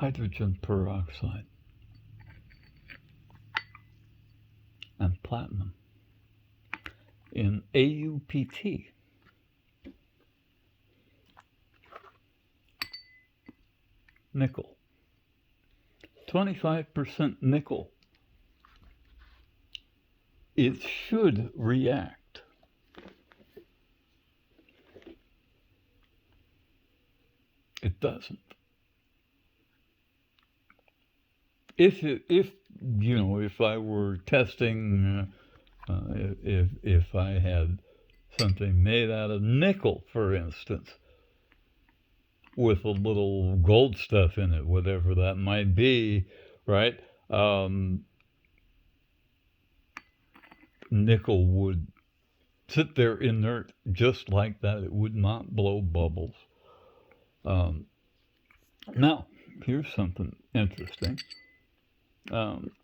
hydrogen peroxide, and platinum in AuPt. Nickel. 25% nickel. It should react. It doesn't. If I were testing, if I had something made out of nickel, for instance, with a little gold stuff in it, whatever that might be, right? Nickel would sit there inert just like that. It would not blow bubbles. Now, here's something interesting.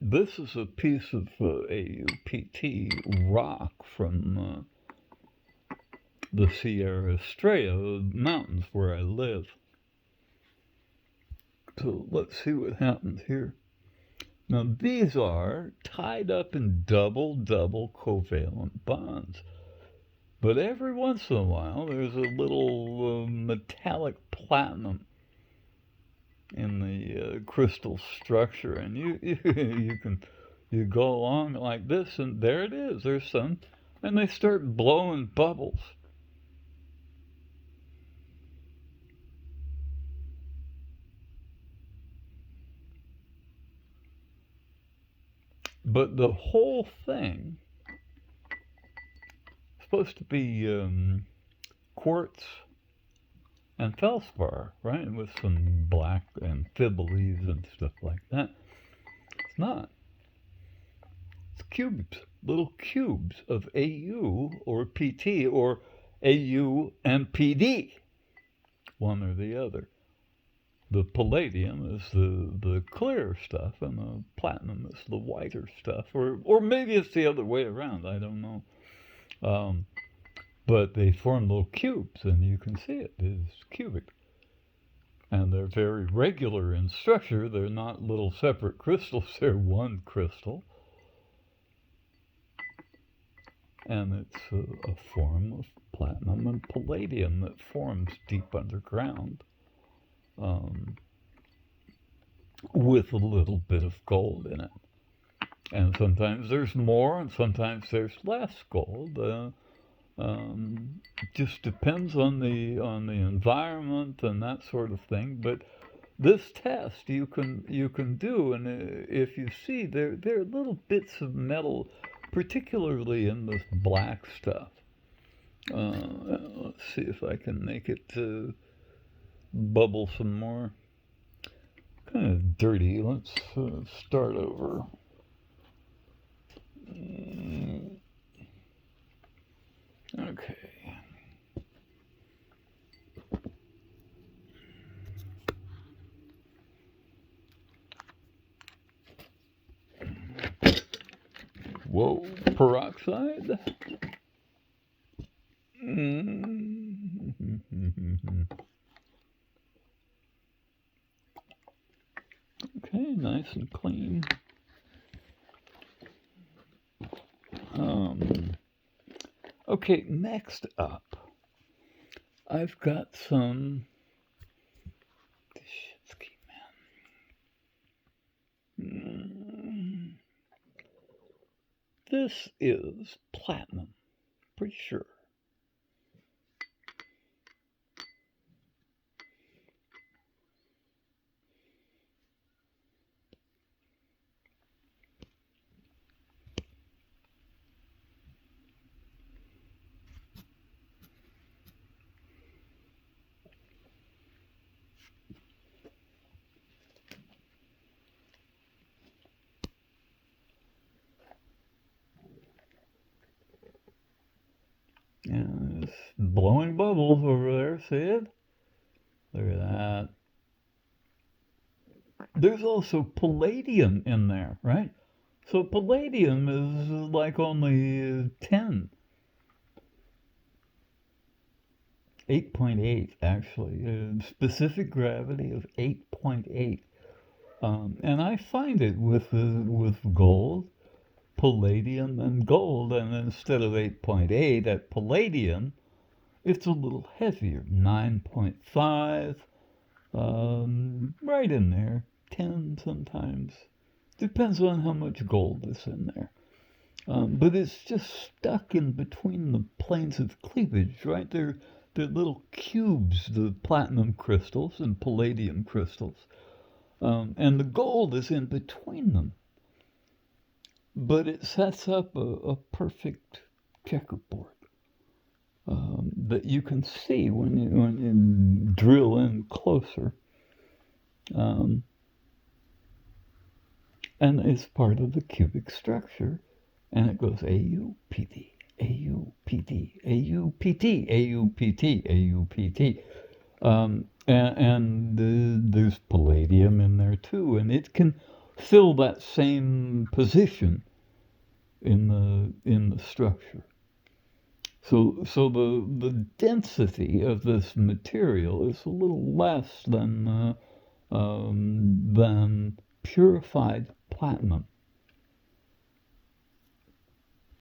This is a piece of AuPt rock from the Sierra Estrella mountains where I live. So let's see what happens here. Now these are tied up in double covalent bonds. But every once in a while there's a little metallic platinum in the crystal structure, and you go along like this, and there it is. There's some, and they start blowing bubbles. But the whole thing is supposed to be quartz and feldspar, right? With some black amphiboles and stuff like that. It's not. It's cubes, little cubes of Au or Pt or Au and Pd, one or the other. The palladium is the clear stuff, and the platinum is the whiter stuff, or maybe it's the other way around. I don't know. But they form little cubes, and you can see it is cubic. And they're very regular in structure. They're not little separate crystals. They're one crystal. And it's a form of platinum and palladium that forms deep underground. With a little bit of gold in it. And sometimes there's more, and sometimes there's less gold. Just depends on the environment and that sort of thing. But this test you can do, and if you see there are little bits of metal, particularly in this black stuff. Let's see if I can make it bubble some more. Kind of dirty. Let's start over. Okay. Whoa, peroxide. Okay, nice and clean. Okay, next up, I've got some. This is platinum, pretty sure. And it's blowing bubbles over there, see it? Look at that. There's also palladium in there, right? So palladium is like only 10. 8.8 actually. Specific gravity of 8.8. And I find it with gold, palladium, and gold. And instead of 8.8 at palladium, it's a little heavier, 9.5, right in there, 10 sometimes. Depends on how much gold is in there. But it's just stuck in between the planes of cleavage, right? They're little cubes, the platinum crystals and palladium crystals. And the gold is in between them. But it sets up a perfect checkerboard that you can see when you drill in closer. Um, and it's part of the cubic structure. And it goes AuPt, AuPt, AuPt, AuPt, AuPt. And there's palladium in there too, and it can fill that same position in the structure. So the density of this material is a little less than purified platinum.